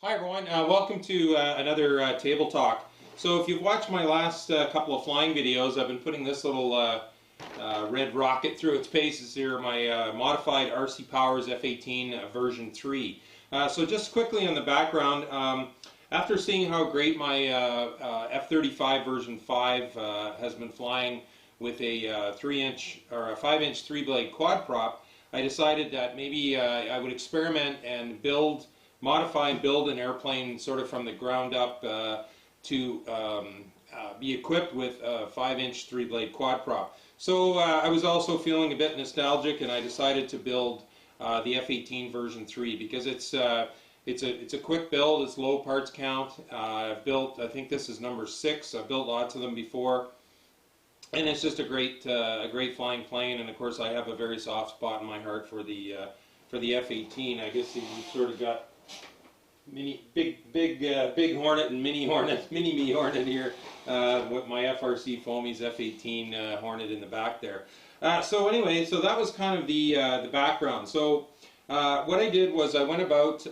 Hi everyone, welcome to another table talk. So if you've watched my last couple of flying videos, I've been putting this little red rocket through its paces here, my modified RC Powers F18 version 3. So just quickly on the background, after seeing how great my F35 version 5 has been flying with a 3-inch or a 5-inch 3-blade quad prop, I decided that maybe I would experiment and modify and build an airplane sort of from the ground up to be equipped with a 5-inch 3-blade quad prop. So I was also feeling a bit nostalgic, and I decided to build the F18 version 3 because it's a quick build. It's low parts count. I've built, I think this is number 6. I've built lots of them before, and it's just a great flying plane. And of course, I have a very soft spot in my heart for the F18. I guess you sort of got big Hornet and mini me Hornet here with my FRC Foamies F18 Hornet in the back there. So anyway, so that was kind of the background. So what I did was I went about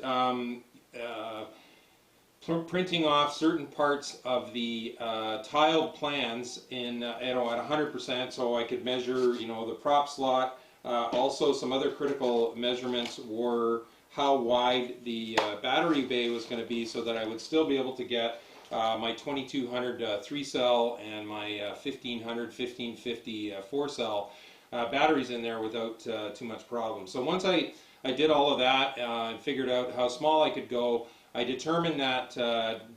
printing off certain parts of the tiled plans in at 100%, so I could measure, the prop slot. Also, some other critical measurements were how wide the battery bay was going to be, so that I would still be able to get my 2200 3-cell and my 1550 4-cell batteries in there without too much problem. So once I did all of that and figured out how small I could go, I determined that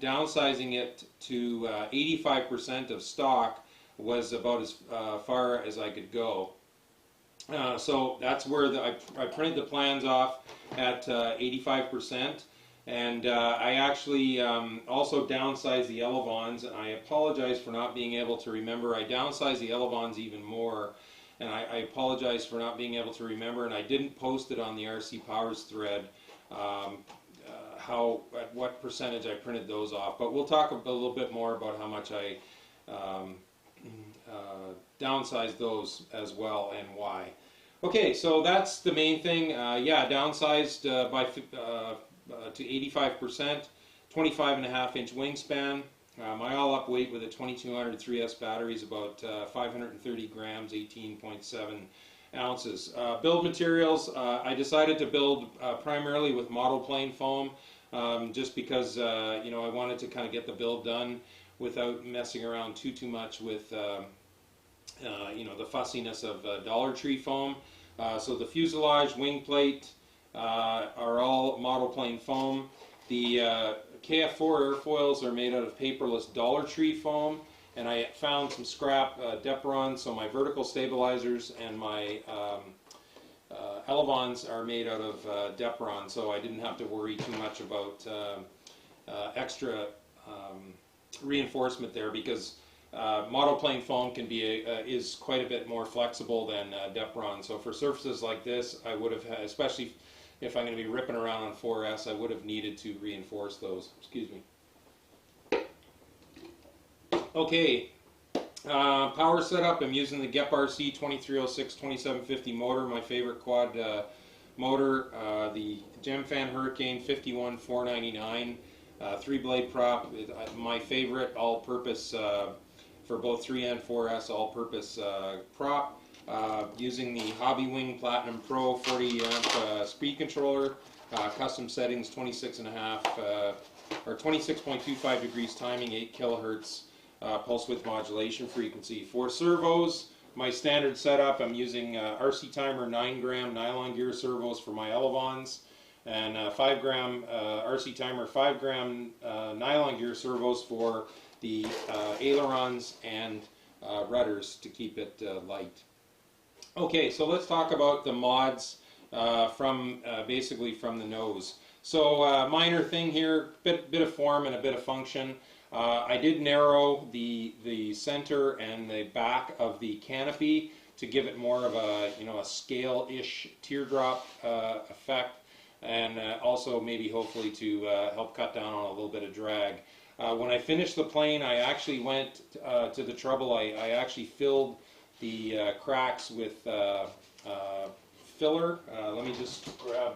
downsizing it to 85% of stock was about as far as I could go. So that's where I printed the plans off at 85%, and I actually also downsized the elevons, and I apologize for not being able to remember. I downsized the elevons even more, and I apologize for not being able to remember, and I didn't post it on the RC Powers thread at what percentage I printed those off, but we'll talk a little bit more about how much I downsized those as well and why. Okay, so that's the main thing. Yeah, downsized to 85%, 25.5-inch wingspan. My all-up weight with a 2200 3S battery is about 530 grams, 18.7 ounces. Build materials, I decided to build primarily with model plane foam, just because I wanted to kind of get the build done without messing around too much with the fussiness of Dollar Tree foam. So the fuselage, wing plate are all model plane foam. The KF4 airfoils are made out of paperless Dollar Tree foam, and I found some scrap Depron, so my vertical stabilizers and my elevons are made out of Depron, so I didn't have to worry too much about extra reinforcement there, because model plane foam can be is quite a bit more flexible than Depron. So for surfaces like this, I would have had, especially if I'm going to be ripping around on 4S, I would have needed to reinforce those. Excuse me. Okay, power setup. I'm using the GEP RC 2306 2750 motor, my favorite quad motor. The Gemfan Hurricane 51 499 3-blade prop. My favorite all-purpose for both 3 and 4S all-purpose prop, using the Hobby Wing Platinum Pro 40 amp speed controller, custom settings 26.5 or 26.25 degrees timing, 8 kilohertz pulse width modulation frequency. For servos, my standard setup, I'm using RC Timer 9-gram nylon gear servos for my elevons, and 5-gram RC Timer 5-gram nylon gear servos for the ailerons and rudders to keep it light. Okay, so let's talk about the mods basically from the nose. So minor thing here, bit of form and a bit of function. I did narrow the center and the back of the canopy to give it more of a a scale-ish teardrop effect, and also maybe hopefully to help cut down on a little bit of drag. When I finished the plane, I actually went to the trouble. I actually filled the cracks with filler. Let me just grab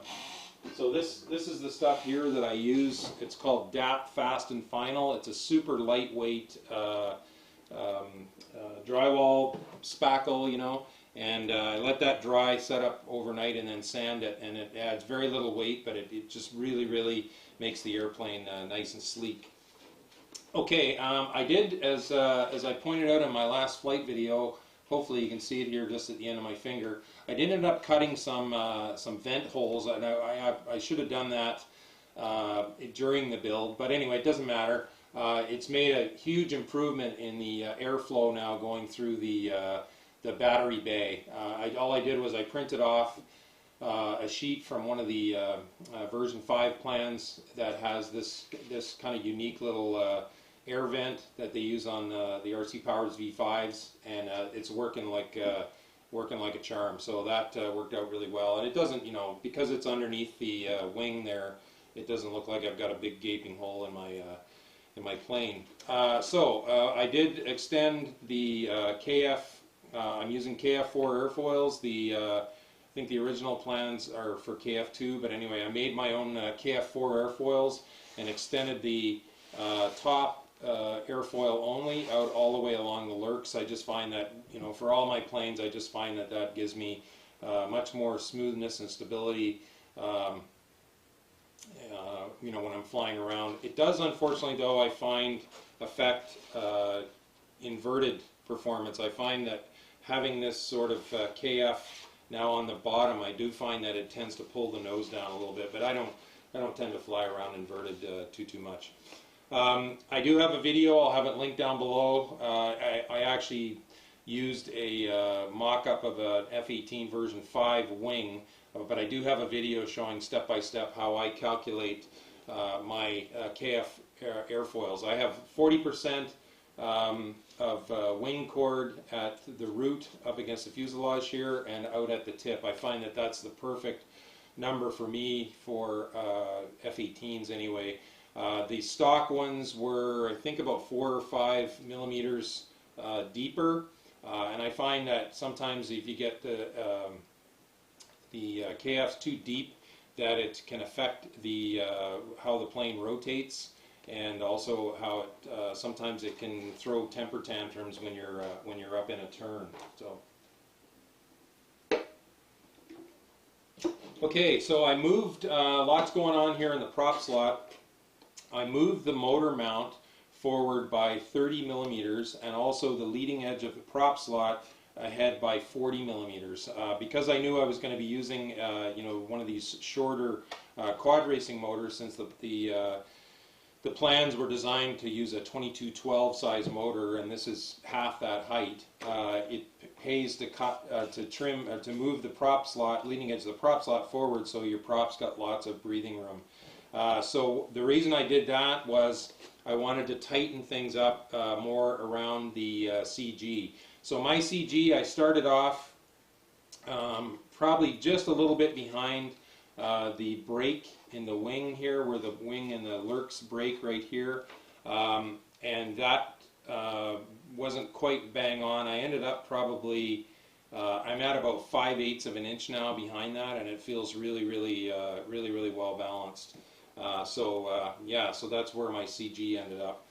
So this is the stuff here that I use. It's called DAP Fast and Final. It's a super lightweight drywall spackle, you know, and I let that dry, set up overnight, and then sand it, and it adds very little weight, but it just really makes the airplane nice and sleek. Okay, I did, as I pointed out in my last flight video, hopefully you can see it here just at the end of my finger, I did end up cutting some vent holes, and I should have done that during the build, but anyway, it doesn't matter. It's made a huge improvement in the airflow now going through the battery bay. All I did was I printed off a sheet from one of the version 5 plans that has this kind of unique little air vent that they use on the RC Powers V5s, and it's working like a charm. So that worked out really well, and it doesn't, you know, because it's underneath the wing there, it doesn't look like I've got a big gaping hole in my plane. I did extend the KF. I'm using KF4 airfoils. I think the original plans are for KF2, but anyway, I made my own KF4 airfoils and extended the top airfoil only out all the way along the lurks. I just find that, you know, for all my planes, I just find that that gives me much more smoothness and stability, you know, when I'm flying around. It does, unfortunately, though, I find affect inverted performance. I find that having this sort of KF now on the bottom, I do find that it tends to pull the nose down a little bit, but I don't tend to fly around inverted too much. I do have a video. I'll have it linked down below. I actually used a mock-up of an F18 version 5 wing, but I do have a video showing step-by-step how I calculate my KF airfoils. I have 40% of wing chord at the root up against the fuselage here and out at the tip. I find that that's the perfect number for me for F-18s anyway. The stock ones were, I think, about 4 or 5 millimeters deeper, and I find that sometimes if you get the KFs too deep, that it can affect the how the plane rotates, and also how it sometimes it can throw temper tantrums when you're up in a turn. So. Okay, so I moved, lots going on here in the prop slot. I moved the motor mount forward by 30 millimeters, and also the leading edge of the prop slot ahead by 40 millimeters. Because I knew I was going to be using you know, one of these shorter quad racing motors, since the plans were designed to use a 2212 size motor, and this is half that height. It pays to cut, to trim, to move the prop slot, leading edge of the prop slot forward, so your prop's got lots of breathing room. So the reason I did that was I wanted to tighten things up more around the CG. So my CG, I started off probably just a little bit behind the break in the wing here, where the wing and the lurks break right here, and that wasn't quite bang on. I ended up probably, I'm at about 5/8 of an inch now behind that, and it feels really well balanced. Yeah, so that's where my CG ended up.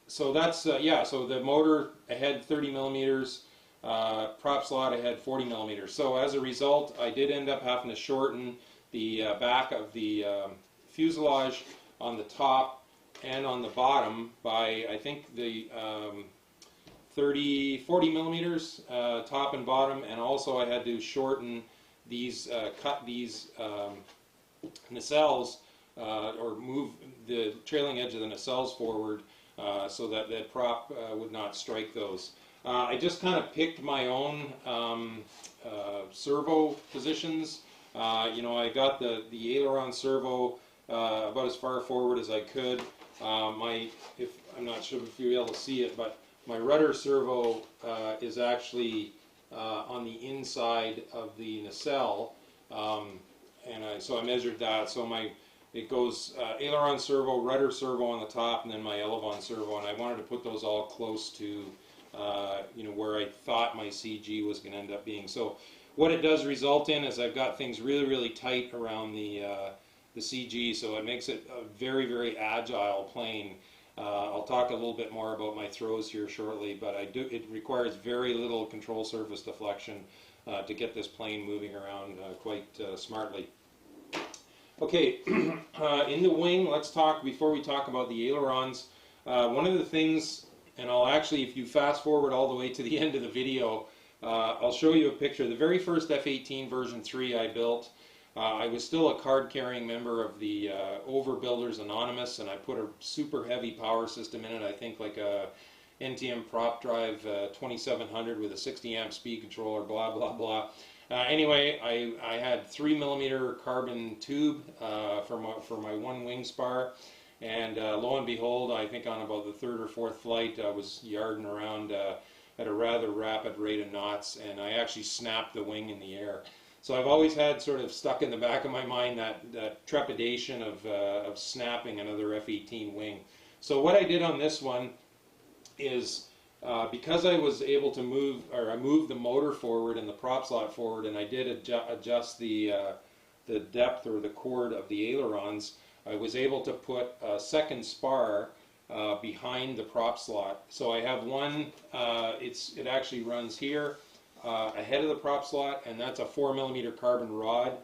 So that's, yeah, so the motor ahead 30 millimeters, prop slot ahead 40 millimeters. So as a result, I did end up having to shorten the back of the fuselage on the top and on the bottom by, I think, the 40 millimeters top and bottom, and also I had to shorten these, cut these nacelles, or move the trailing edge of the nacelles forward so that the prop would not strike those. I just kind of picked my own servo positions. You know, I got the aileron servo about as far forward as I could. I'm not sure if you'll be able to see it, but my rudder servo is actually on the inside of the nacelle, so I measured that. So it goes aileron servo, rudder servo on the top, and then my elevon servo, and I wanted to put those all close to you know, where I thought my CG was going to end up being. So what it does result in is I've got things really, really tight around the CG, so it makes it a very, very agile plane. I'll talk a little bit more about my throws here shortly, but it requires very little control surface deflection to get this plane moving around quite smartly. Okay, in the wing, let's talk, before we talk about the ailerons, one of the things, and I'll actually, if you fast forward all the way to the end of the video, I'll show you a picture. The very first F18 version 3 I built, I was still a card-carrying member of the Overbuilders Anonymous, and I put a super heavy power system in it, I think like a NTM prop drive 2700 with a 60 amp speed controller, blah, blah, blah. Anyway, I had 3mm carbon tube for my one wing spar, and lo and behold, I think on about the third or fourth flight, I was yarding around at a rather rapid rate of knots, and I actually snapped the wing in the air. So I've always had sort of stuck in the back of my mind that trepidation of snapping another F-18 wing. So what I did on this one is, because I was able to move, or I moved the motor forward and the prop slot forward, and I did adjust the depth or the chord of the ailerons, I was able to put a second spar behind the prop slot. So I have one, it actually runs here ahead of the prop slot, and that's a 4mm carbon rod,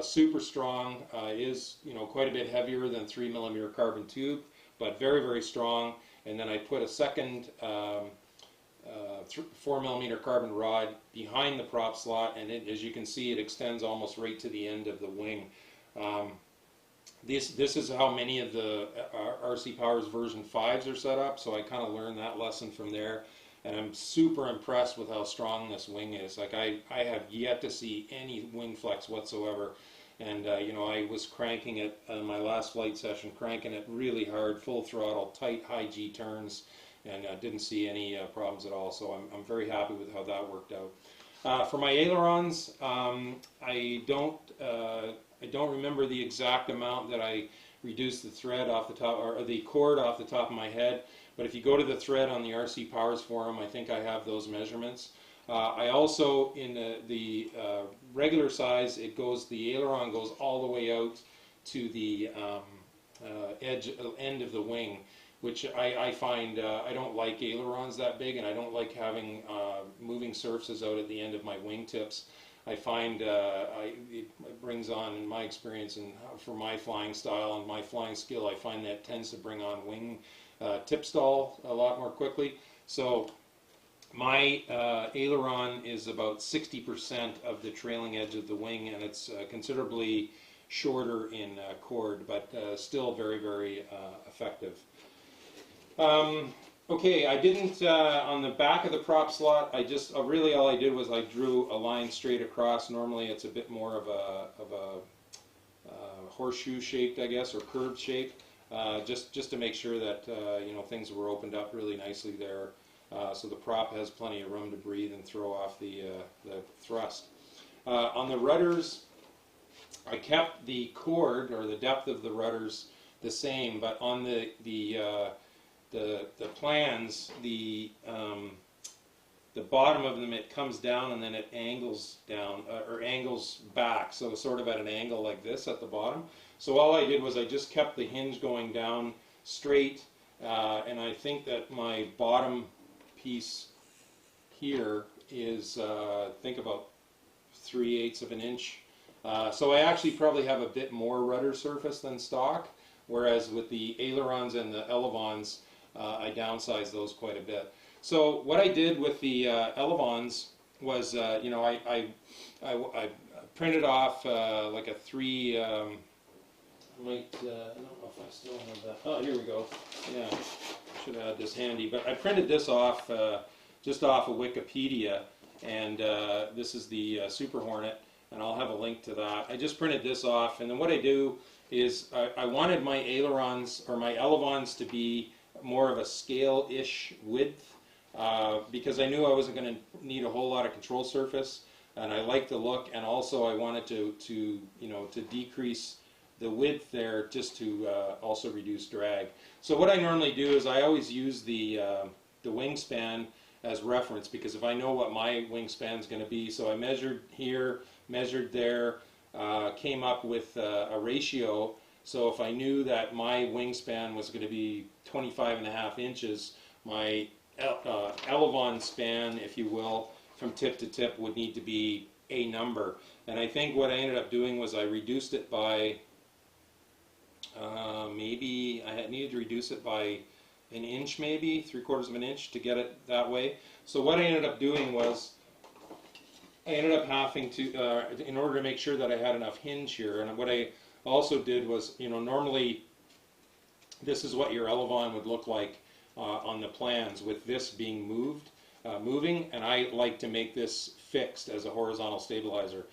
super strong, is quite a bit heavier than 3mm carbon tube, but very, very strong. And then I put a second 4mm carbon rod behind the prop slot, and as you can see, it extends almost right to the end of the wing. This is how many of the RC Powers version 5s are set up, so I kind of learned that lesson from there, and I'm super impressed with how strong this wing is. Like I have yet to see any wing flex whatsoever. And I was cranking it in my last flight session, cranking it really hard, full throttle, tight high G turns, and didn't see any problems at all. So I'm very happy with how that worked out. For my ailerons, I don't remember the exact amount that I reduced the thread off the top, or the cord off the top of my head. But if you go to the thread on the RC Powers forum, I think I have those measurements. I also, in the regular size, the aileron goes all the way out to the end of the wing, which I find, I don't like ailerons that big, and I don't like having moving surfaces out at the end of my wing tips. I find it brings on, in my experience and for my flying style and my flying skill, I find that tends to bring on wing tip stall a lot more quickly. So my aileron is about 60% of the trailing edge of the wing, and it's considerably shorter in chord, but still very, very effective. Okay, I didn't, on the back of the prop slot, really all I did was I drew a line straight across. Normally it's a bit more of a horseshoe shaped, I guess, or curved shape, just to make sure that things were opened up really nicely there. So the prop has plenty of room to breathe and throw off the thrust. On the rudders, I kept the chord, or the depth of the rudders, the same, but on the plans, the bottom of them, it comes down and then it angles down, or angles back, so sort of at an angle like this at the bottom. So all I did was I just kept the hinge going down straight, and I think that my bottom piece here is think about 3/8 of an inch. So I actually probably have a bit more rudder surface than stock, whereas with the ailerons and the elevons, I downsized those quite a bit. So what I did with the elevons was, I printed off like a 3. I don't know if I still have that. Oh, here we go. Yeah, should have had this handy. But I printed this off just off of Wikipedia, and this is the Super Hornet, and I'll have a link to that. I just printed this off, and then what I do is I wanted my ailerons or my elevons to be more of a scale-ish width, because I knew I wasn't going to need a whole lot of control surface, and I liked the look, and also I wanted to decrease the width there just to also reduce drag. So what I normally do is I always use the wingspan as reference, because if I know what my wingspan is going to be, so I measured here, measured there, came up with a ratio. So if I knew that my wingspan was going to be 25.5 inches, my elevon span, if you will, from tip to tip would need to be a number. And I think what I ended up doing was I reduced it by, maybe I needed to reduce it by an inch, maybe 3/4 of an inch to get it that way. So what I ended up doing was I ended up having to, in order to make sure that I had enough hinge here, and what I also did was, you know, normally this is what your elevon would look like on the plans, with this being moving, and I like to make this fixed as a horizontal stabilizer.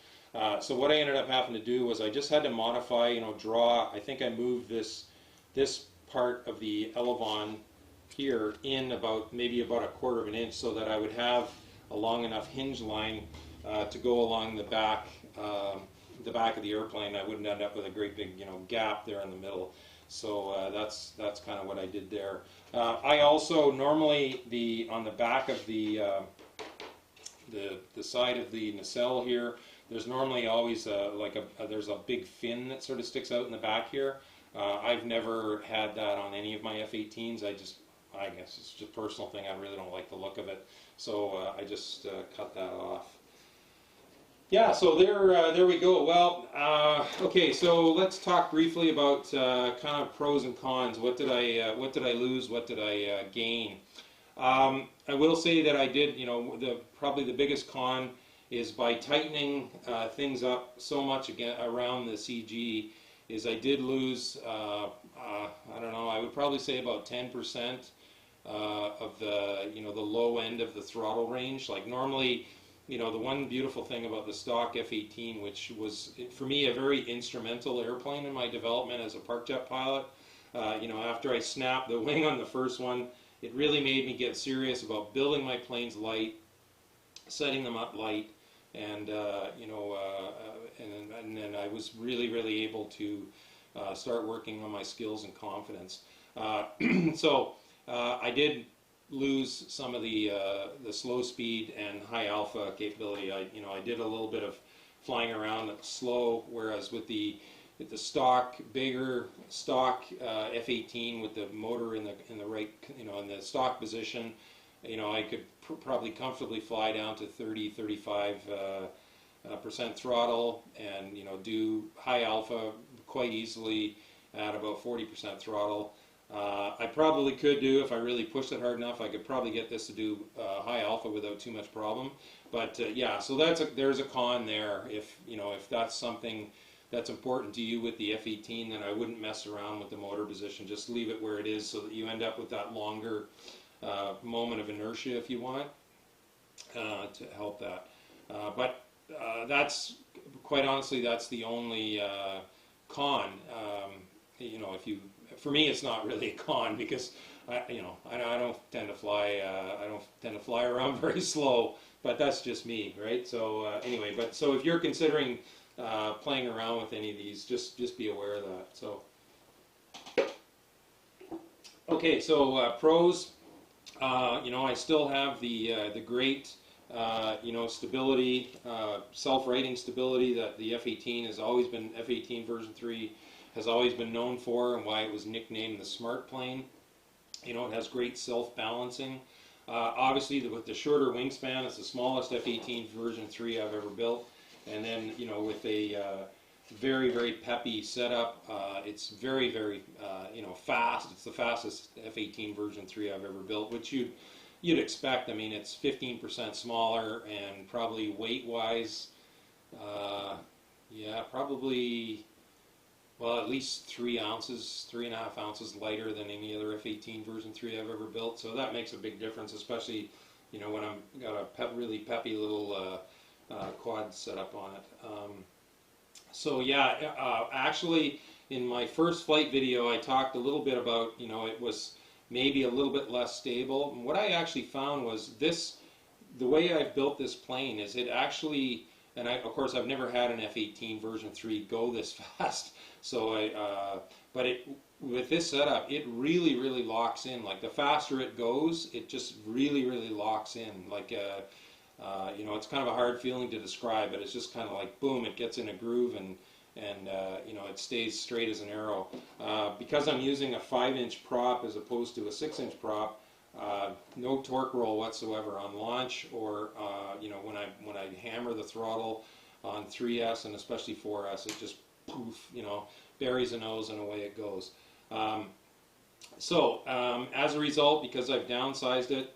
So what I ended up having to do was I just had to modify, you know, draw. I think I moved this part of the elevon here in maybe about 1/4 of an inch, so that I would have a long enough hinge line to go along the back of the airplane. I wouldn't end up with a great big, you know, gap there in the middle. So that's kind of what I did there. I also normally on the back of the side of the nacelle here, there's normally always there's a big fin that sort of sticks out in the back here. I've never had that on any of my F-18s. I guess it's just a personal thing. I really don't like the look of it, so I just cut that off. Yeah, so there we go. Well, okay, so let's talk briefly about kind of pros and cons. What did I lose? What did I gain? I will say that I did, you know, probably the biggest con is by tightening things up so much again around the CG, is I did lose, I don't know, I would probably say about 10% of the, you know, the low end of the throttle range. Like normally, you know, the one beautiful thing about the stock F-18, which was for me a very instrumental airplane in my development as a park jet pilot, you know, after I snapped the wing on the first one, it really made me get serious about building my planes light, setting them up light, and you know, and then I was really able to start working on my skills and confidence. So I did lose some of the slow speed and high alpha capability. I did a little bit of flying around slow, whereas with the stock, bigger stock F-18 with the motor in the right, you know, in the stock position, you know, I could probably comfortably fly down to 30-35% throttle, and, you know, do high alpha quite easily at about 40% throttle. I probably could do, if I really pushed it hard enough, I could probably get this to do high alpha without too much problem. But yeah, so there's a con there. If, you know, if that's something that's important to you with the F-18, then I wouldn't mess around with the motor position. Just leave it where it is, so that you end up with that longer moment of inertia, if you want, to help that. But that's, quite honestly, that's the only con. You know, for me, it's not really a con, because I don't tend to fly. I don't tend to fly around very slow, but that's just me, right? So anyway, so if you're considering playing around with any of these, just be aware of that. So okay, so pros. You know, I still have the great you know, stability, self-righting stability that the F-18 has always been. F-18 version 3 has always been known for, and why it was nicknamed the smart plane. You know, it has great self-balancing. Obviously, with the shorter wingspan, it's the smallest F-18 version 3 I've ever built. And then, you know, with a very peppy setup, it's very you know, fast. It's the fastest F-18 version 3 I've ever built, which you'd expect. I mean, it's 15% smaller, and probably weight-wise, yeah, probably, well, at least 3.5 ounces lighter than any other F-18 version 3 I've ever built. So that makes a big difference, especially, you know, when I've got a really peppy little quad set up on it. So yeah, actually, in my first flight video, I talked a little bit about, you know, it was maybe a little bit less stable. And what I actually found was the way I've built this plane is it actually, and of course I've never had an F-18 version 3 go this fast. So but with this setup, it really, really locks in. Like the faster it goes, it just really, really locks in. Like, you know, it's kind of a hard feeling to describe, but it's just kind of like boom, it gets in a groove and you know, it stays straight as an arrow. Because I'm using a 5-inch prop as opposed to a 6-inch prop, no torque roll whatsoever on launch, or you know, when I hammer the throttle on 3S and especially 4S, it just poof, you know, buries a nose and away it goes. As a result, because I've downsized it,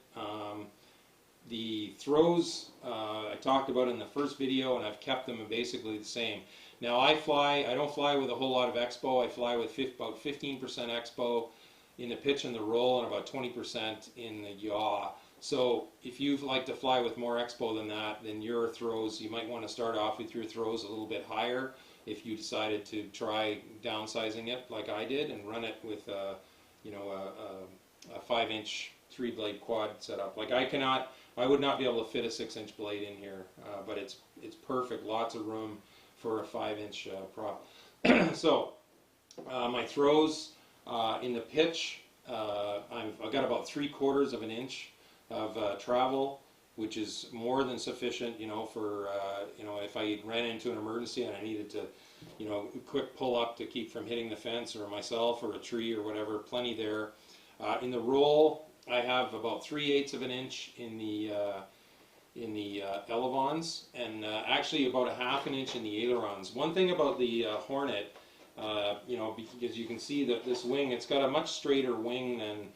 the throws I talked about in the first video, and I've kept them basically the same. Now I don't fly with a whole lot of expo. I fly with about 15% expo in the pitch and the roll, and about 20% in the yaw. So if you like to fly with more expo than that, then your throws, you might want to start off with your throws a little bit higher if you decided to try downsizing it like I did and run it with you know, a 5-inch 3-blade quad setup. Like I would not be able to fit a 6-inch blade in here, but it's perfect, lots of room for a 5-inch prop. So my throws in the pitch, I've got about 3/4 of an inch of travel, which is more than sufficient, you know, for you know, if I ran into an emergency and I needed to, you know, quick pull up to keep from hitting the fence or myself or a tree or whatever, plenty there. In the roll, I have about 3/8 of an inch in the elevons, and actually about a 1/2 inch in the ailerons. One thing about the Hornet, you know, because you can see that this wing, it's got a much straighter wing than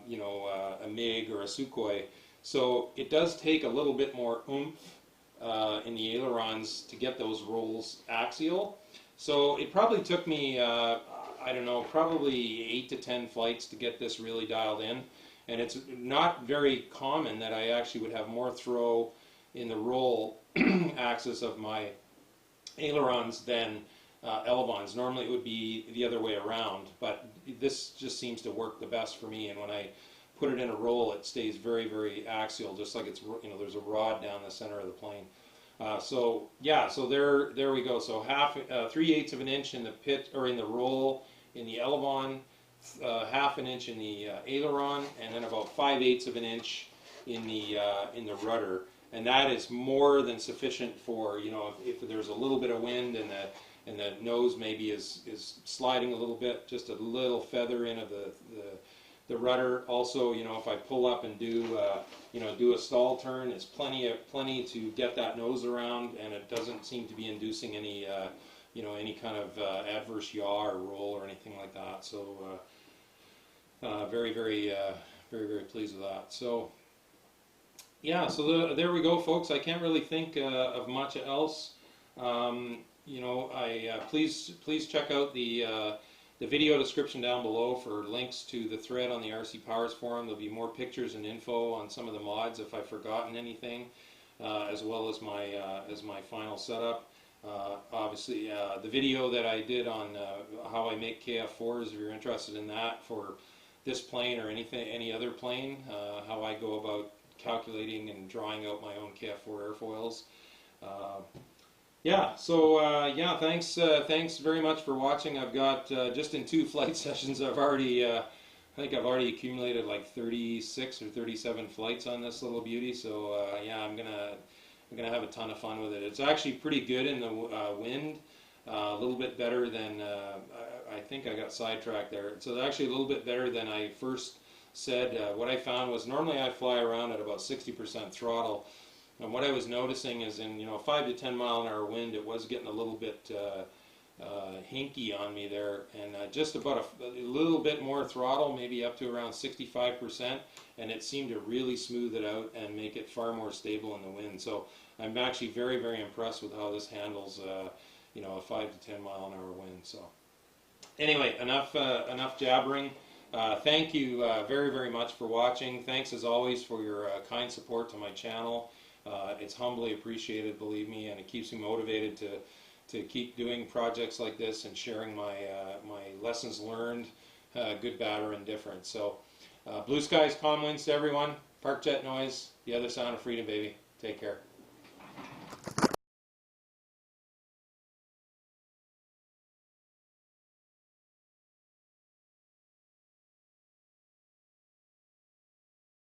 you know, a MiG or a Sukhoi. So it does take a little bit more oomph in the ailerons to get those rolls axial. So it probably took me, I don't know, probably 8 to 10 flights to get this really dialed in. And it's not very common that I actually would have more throw in the roll axis of my ailerons than elevons. Normally it would be the other way around, but this just seems to work the best for me. And when I put it in a roll, it stays very, very axial, just like it's, you know, there's a rod down the center of the plane. So yeah, so there we go. So 3/8 of an inch in the pit or in the roll in the elevon, 1/2 inch in the aileron, and then about 5/8 of an inch in the rudder. And that is more than sufficient for, you know, if there's a little bit of wind and the nose maybe is sliding a little bit, just a little feather in of the rudder. Also, you know, if I pull up and do you know, do a stall turn, it's plenty to get that nose around, and it doesn't seem to be inducing any you know, any kind of adverse yaw or roll or anything like that. So very, very pleased with that. So yeah, so there we go, folks. I can't really think of much else. You know, please check out the video description down below for links to the thread on the RC Powers forum. There'll be more pictures and info on some of the mods if I've forgotten anything, as well as my final setup. Obviously, the video that I did on how I make KF4s, if you're interested in that for this plane or any other plane, how I go about calculating and drawing out my own KF4 airfoils. Yeah, so yeah, thanks very much for watching. I've got just in 2 flight sessions, I think I've already accumulated like 36 or 37 flights on this little beauty. So yeah, I'm gonna have a ton of fun with it. It's actually pretty good in the wind, a little bit better than I think I got sidetracked there. So actually a little bit better than I first said. What I found was normally I fly around at about 60% throttle. And what I was noticing is in, you know, 5 to 10 mile an hour wind, it was getting a little bit hinky on me there, and just about a little bit more throttle, maybe up to around 65%, and it seemed to really smooth it out and make it far more stable in the wind. So I'm actually very, very impressed with how this handles, you know, a 5 to 10 mile an hour wind. So anyway, enough jabbering. Thank you very, very much for watching. Thanks as always for your kind support to my channel. It's humbly appreciated, believe me, and it keeps me motivated to keep doing projects like this and sharing my lessons learned, good, bad, or indifferent. So blue skies, calm winds to everyone, park jet noise, the other sound of freedom, baby. Take care.